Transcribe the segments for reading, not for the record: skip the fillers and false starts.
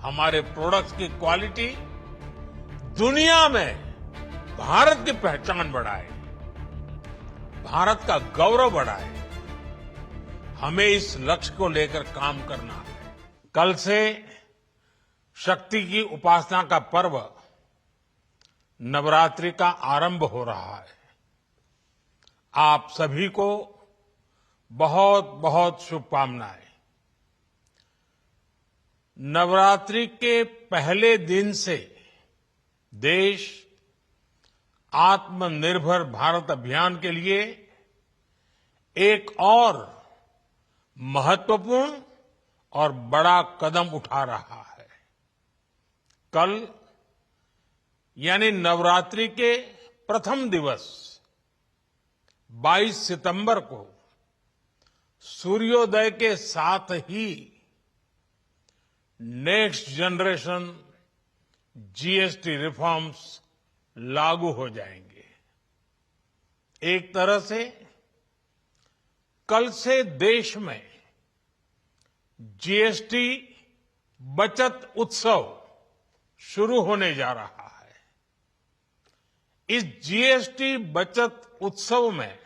हमारे प्रोडक्ट्स की क्वालिटी दुनिया में भारत की पहचान बढ़ाए, भारत का गौरव बढ़ाए। हमें इस लक्ष्य को लेकर काम करना है। कल से शक्ति की उपासना का पर्व नवरात्रि का आरंभ हो रहा है। आप सभी को बहुत बहुत शुभकामनाएं। नवरात्रि के पहले दिन से देश आत्मनिर्भर भारत अभियान के लिए एक और महत्वपूर्ण और बड़ा कदम उठा रहा है। कल यानी नवरात्रि के प्रथम दिवस 22 सितंबर को सूर्योदय के साथ ही नेक्स्ट जनरेशन जीएसटी रिफॉर्म्स लागू हो जाएंगे। एक तरह से कल से देश में जीएसटी बचत उत्सव शुरू होने जा रहा है। इस जीएसटी बचत उत्सव में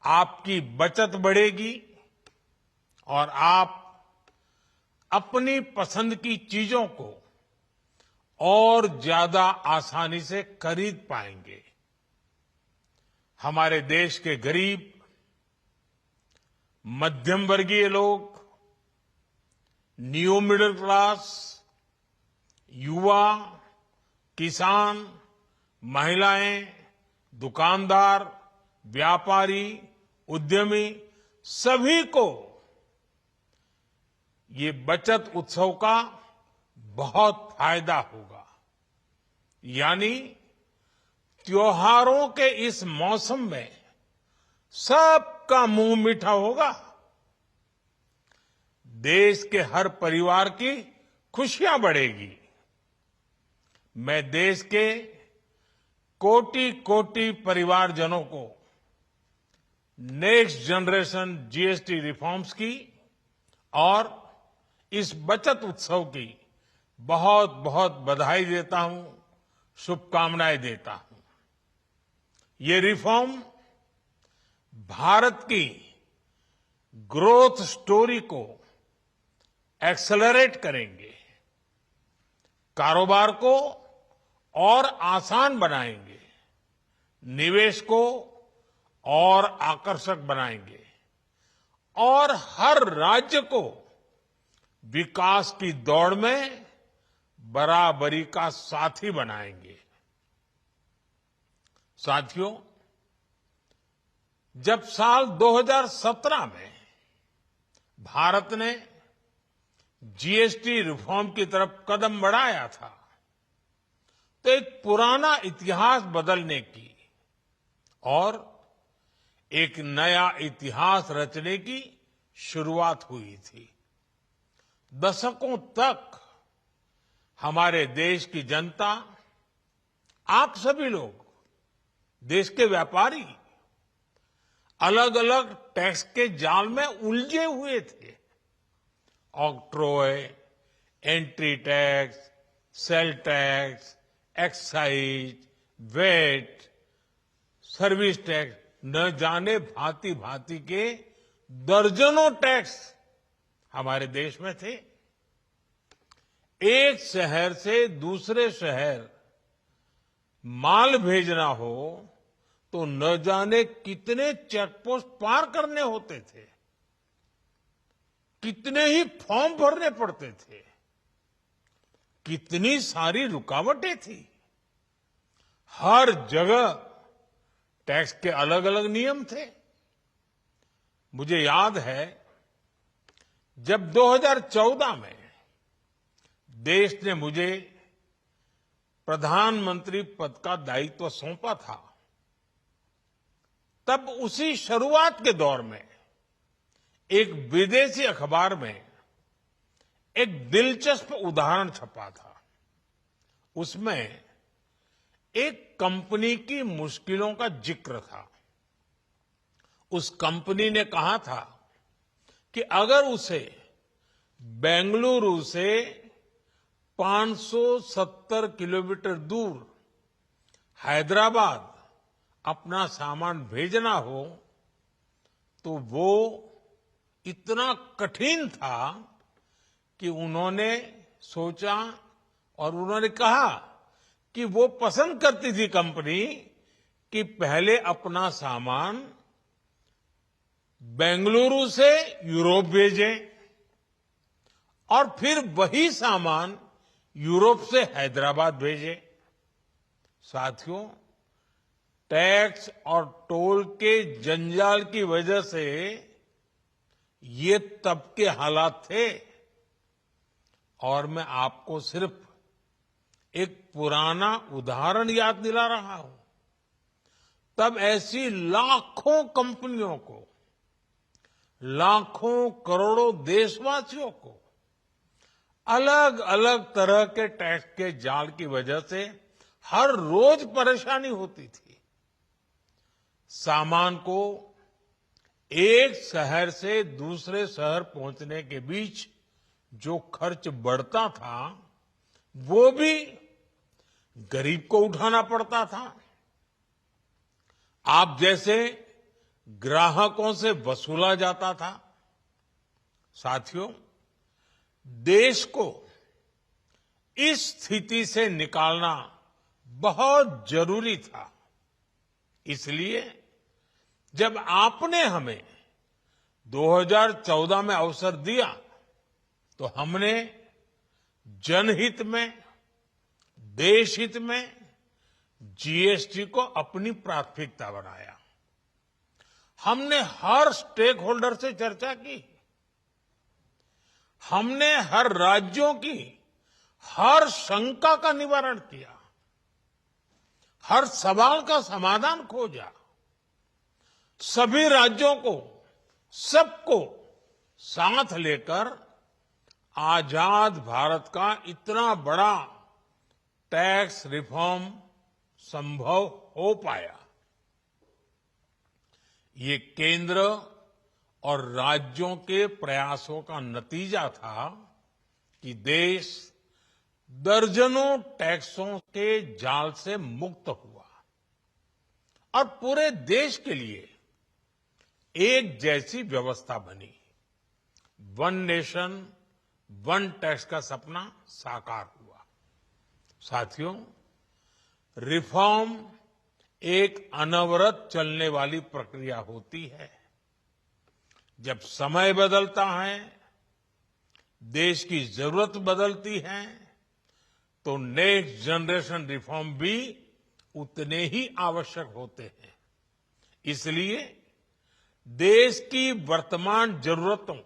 आपकी बचत बढ़ेगी और आप अपनी पसंद की चीजों को और ज्यादा आसानी से खरीद पाएंगे। हमारे देश के गरीब, मध्यम वर्गीय लोग, न्यू मिडिल क्लास, युवा, किसान, महिलाएं, दुकानदार, व्यापारी, उद्यमी सभी को ये बचत उत्सव का बहुत फायदा होगा। यानी त्योहारों के इस मौसम में सबका मुंह मीठा होगा। देश के हर परिवार की खुशियां बढ़ेगी। मैं देश के कोटि कोटि परिवारजनों को नेक्स्ट जनरेशन जीएसटी रिफॉर्म्स की और इस बचत उत्सव की बहुत बहुत बधाई देता हूं, शुभकामनाएं देता हूं। ये रिफॉर्म भारत की ग्रोथ स्टोरी को एक्सेलरेट करेंगे, कारोबार को और आसान बनाएंगे, निवेश को और आकर्षक बनाएंगे और हर राज्य को विकास की दौड़ में बराबरी का साथी बनाएंगे। साथियों, जब साल 2017 में भारत ने जीएसटी रिफॉर्म की तरफ कदम बढ़ाया था तो एक पुराना इतिहास बदलने की और एक नया इतिहास रचने की शुरुआत हुई थी। दशकों तक हमारे देश की जनता, आप सभी लोग, देश के व्यापारी अलग अलग टैक्स के जाल में उलझे हुए थे। Octroi, entry tax, sale tax, excise, VAT, service tax, न जाने भांति भांति के दर्जनों टैक्स हमारे देश में थे। एक शहर से दूसरे शहर माल भेजना हो तो न जाने कितने चेकपोस्ट पार करने होते थे, कितने ही फॉर्म भरने पड़ते थे, कितनी सारी रुकावटें थी। हर जगह टैक्स के अलग अलग नियम थे। मुझे याद है जब 2014 में देश ने मुझे प्रधानमंत्री पद का दायित्व सौंपा था, तब उसी शुरुआत के दौर में एक विदेशी अखबार में एक दिलचस्प उदाहरण छपा था। उसमें एक कंपनी की मुश्किलों का जिक्र था। उस कंपनी ने कहा था कि अगर उसे बेंगलुरु से 570 किलोमीटर दूर हैदराबाद अपना सामान भेजना हो तो वो इतना कठिन था कि उन्होंने सोचा और उन्होंने कहा कि वो पसंद करती थी कंपनी कि पहले अपना सामान बेंगलुरु से यूरोप भेजें और फिर वही सामान यूरोप से हैदराबाद भेजें। साथियों, टैक्स और टोल के जंजाल की वजह से ये तब के हालात थे और मैं आपको सिर्फ एक पुराना उदाहरण याद दिला रहा हूं। तब ऐसी लाखों कंपनियों को, लाखों करोड़ों देशवासियों को अलग अलग तरह के टैक्स के जाल की वजह से हर रोज परेशानी होती थी। सामान को एक शहर से दूसरे शहर पहुंचने के बीच जो खर्च बढ़ता था वो भी गरीब को उठाना पड़ता था। आप जैसे ग्राहकों से वसूला जाता था। साथियों, देश को इस स्थिति से निकालना बहुत जरूरी था। इसलिए जब आपने हमें 2014 में अवसर दिया तो हमने जनहित में, देशहित में जीएसटी को अपनी प्राथमिकता बनाया। हमने हर स्टेक होल्डर से चर्चा की। हमने हर राज्यों की हर शंका का निवारण किया, हर सवाल का समाधान खोजा। सभी राज्यों को, सबको साथ लेकर आजाद भारत का इतना बड़ा टैक्स रिफॉर्म संभव हो पाया। ये केंद्र और राज्यों के प्रयासों का नतीजा था कि देश दर्जनों टैक्सों के जाल से मुक्त हुआ और पूरे देश के लिए एक जैसी व्यवस्था बनी। वन नेशन वन टैक्स का सपना साकार हुआ। साथियों, रिफॉर्म एक अनवरत चलने वाली प्रक्रिया होती है। जब समय बदलता है, देश की जरूरत बदलती है, तो नेक्स्ट जनरेशन रिफॉर्म भी उतने ही आवश्यक होते हैं। इसलिए देश की वर्तमान जरूरतों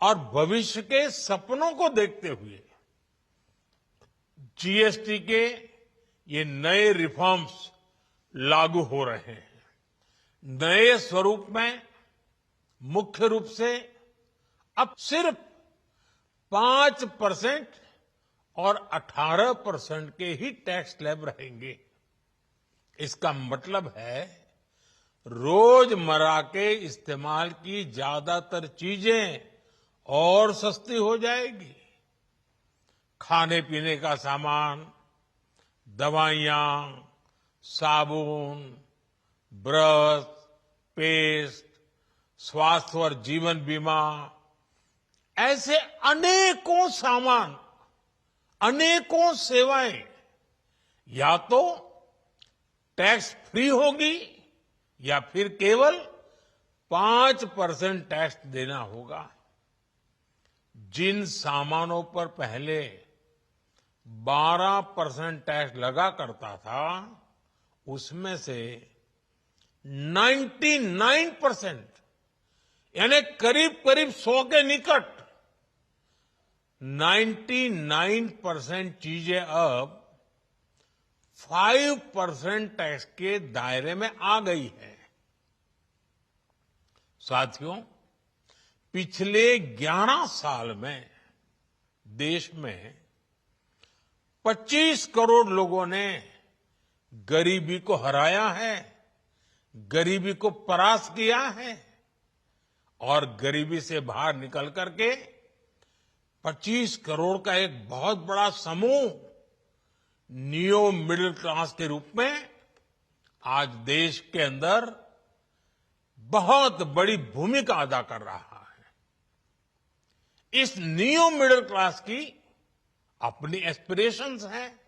और भविष्य के सपनों को देखते हुए जीएसटी के ये नए रिफॉर्म्स लागू हो रहे हैं। नए स्वरूप में मुख्य रूप से अब सिर्फ 5% और 18% के ही टैक्स स्लैब रहेंगे। इसका मतलब है रोजमर्रा के इस्तेमाल की ज्यादातर चीजें और सस्ती हो जाएगी। खाने पीने का सामान, दवाइयां, साबुन, ब्रश, पेस्ट, स्वास्थ्य और जीवन बीमा, ऐसे अनेकों सामान, अनेकों सेवाएं या तो टैक्स फ्री होगी या फिर केवल 5% टैक्स देना होगा। जिन सामानों पर पहले 12% टैक्स लगा करता था, उसमें से 99% यानी करीब करीब 100 के निकट 99% चीजें अब 5% टैक्स के दायरे में आ गई है। साथियों, पिछले 11 साल में देश में 25 करोड़ लोगों ने गरीबी को हराया है, गरीबी को परास्त किया है और गरीबी से बाहर निकल करके 25 करोड़ का एक बहुत बड़ा समूह नियो मिडिल क्लास के रूप में आज देश के अंदर बहुत बड़ी भूमिका अदा कर रहा है। इस नियो मिडिल क्लास की अपनी एस्पिरेशंस हैं,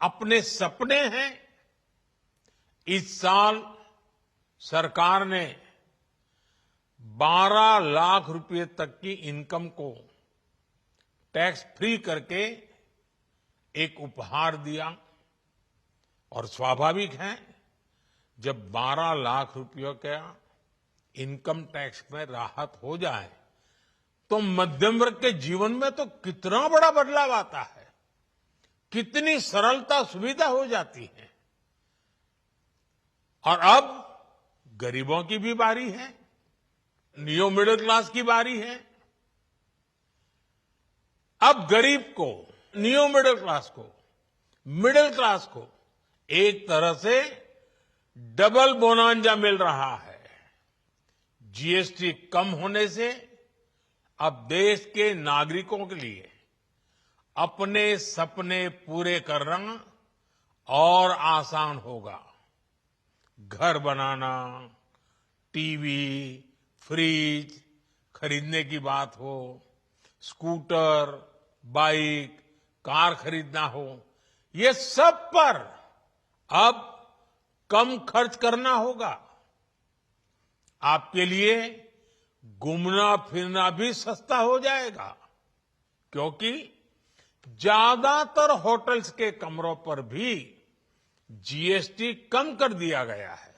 अपने सपने हैं। इस साल सरकार ने 12 लाख रुपए तक की इनकम को टैक्स फ्री करके एक उपहार दिया और स्वाभाविक है जब 12 लाख रुपयों का इनकम टैक्स में राहत हो जाए तो मध्यम वर्ग के जीवन में तो कितना बड़ा बदलाव आता है, कितनी सरलता सुविधा हो जाती है। और अब गरीबों की भी बारी है, नियो मिडिल क्लास की बारी है। अब गरीब को, नियो मिडिल क्लास को एक तरह से डबल बोनांजा मिल रहा है। जीएसटी कम होने से अब देश के नागरिकों के लिए अपने सपने पूरे करना और आसान होगा। घर बनाना, टीवी, फ्रिज खरीदने की बात हो, स्कूटर, बाइक, कार खरीदना हो, ये सब पर अब कम खर्च करना होगा। आपके लिए घूमना फिरना भी सस्ता हो जाएगा, क्योंकि ज्यादातर होटल्स के कमरों पर भी जीएसटी कम कर दिया गया है।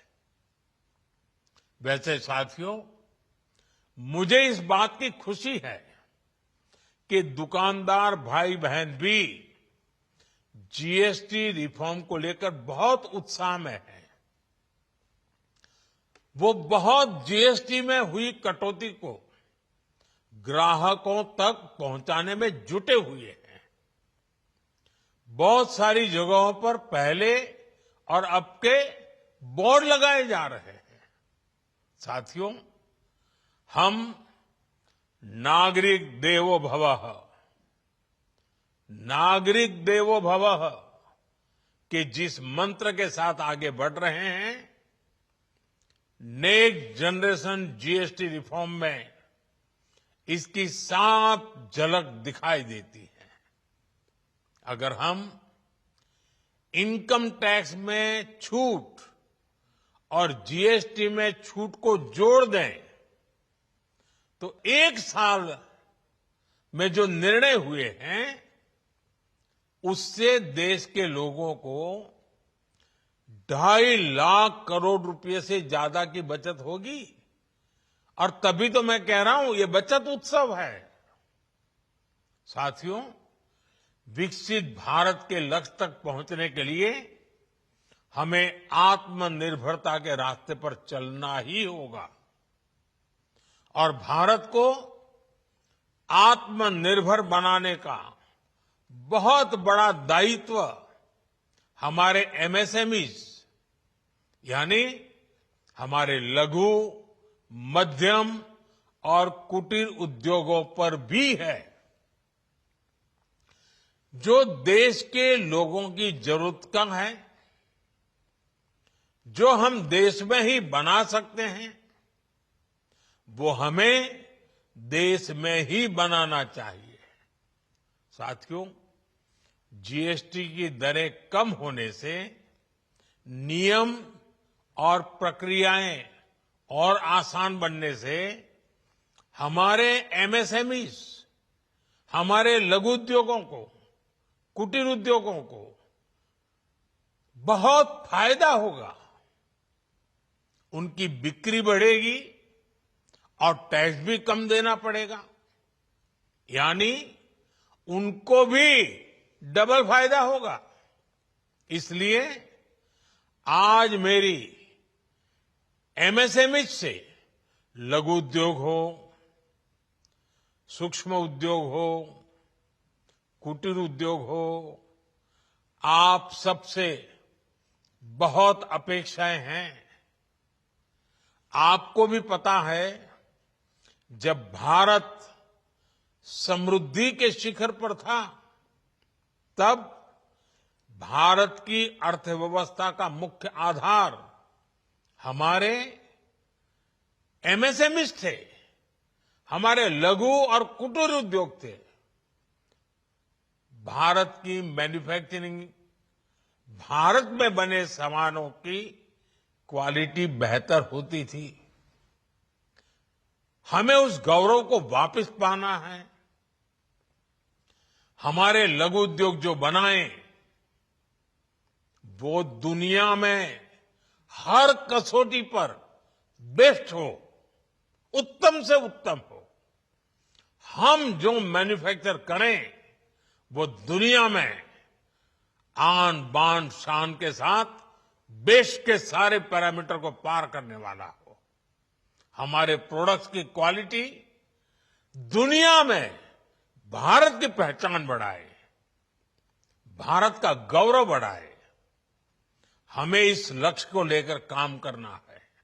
वैसे साथियों, मुझे इस बात की खुशी है कि दुकानदार भाई बहन भी जीएसटी रिफॉर्म को लेकर बहुत उत्साह में हैं। वो बहुत जीएसटी में हुई कटौती को ग्राहकों तक पहुंचाने में जुटे हुए हैं। बहुत सारी जगहों पर पहले और अब के बोर्ड लगाए जा रहे हैं। साथियों, हम नागरिक देवो भवः के जिस मंत्र के साथ आगे बढ़ रहे हैं, नेक्स्ट जनरेशन जीएसटी रिफॉर्म में इसकी साफ झलक दिखाई देती है। अगर हम इनकम टैक्स में छूट और जीएसटी में छूट को जोड़ दें तो एक साल में जो निर्णय हुए हैं उससे देश के लोगों को 2.5 लाख करोड़ रुपए से ज्यादा की बचत होगी। और तभी तो मैं कह रहा हूं ये बचत उत्सव है। साथियों, विकसित भारत के लक्ष्य तक पहुंचने के लिए हमें आत्मनिर्भरता के रास्ते पर चलना ही होगा और भारत को आत्मनिर्भर बनाने का बहुत बड़ा दायित्व हमारे एमएसएमईज यानी हमारे लघु, मध्यम और कुटीर उद्योगों पर भी है, जो देश के लोगों की जरूरत का है, जो हम देश में ही बना सकते हैं, वो हमें देश में ही बनाना चाहिए। साथियों, जीएसटी की दरें कम होने से नियम और प्रक्रियाएं और आसान बनने से हमारे एमएसएमईज, हमारे लघु उद्योगों को, कुटीर उद्योगों को बहुत फायदा होगा। उनकी बिक्री बढ़ेगी और टैक्स भी कम देना पड़ेगा, यानी उनको भी डबल फायदा होगा। इसलिए आज मेरी एमएसएमई से लघु उद्योग हो, सूक्ष्म उद्योग हो, कुटीर उद्योग हो, आप सबसे बहुत अपेक्षाएं हैं। आपको भी पता है, जब भारत समृद्धि के शिखर पर था, तब भारत की अर्थव्यवस्था का मुख्य आधार हमारे एमएसएमईज थे, हमारे लघु और कुटीर उद्योग थे। भारत की मैन्युफैक्चरिंग, भारत में बने सामानों की क्वालिटी बेहतर होती थी। हमें उस गौरव को वापस पाना है। हमारे लघु उद्योग जो बनाए वो दुनिया में हर कसौटी पर बेस्ट हो, उत्तम से उत्तम हो। हम जो मैन्युफैक्चर करें वो दुनिया में आन बान शान के साथ देश के सारे पैरामीटर को पार करने वाला हो। हमारे प्रोडक्ट्स की क्वालिटी दुनिया में भारत की पहचान बढ़ाए, भारत का गौरव बढ़ाए। हमें इस लक्ष्य को लेकर काम करना है।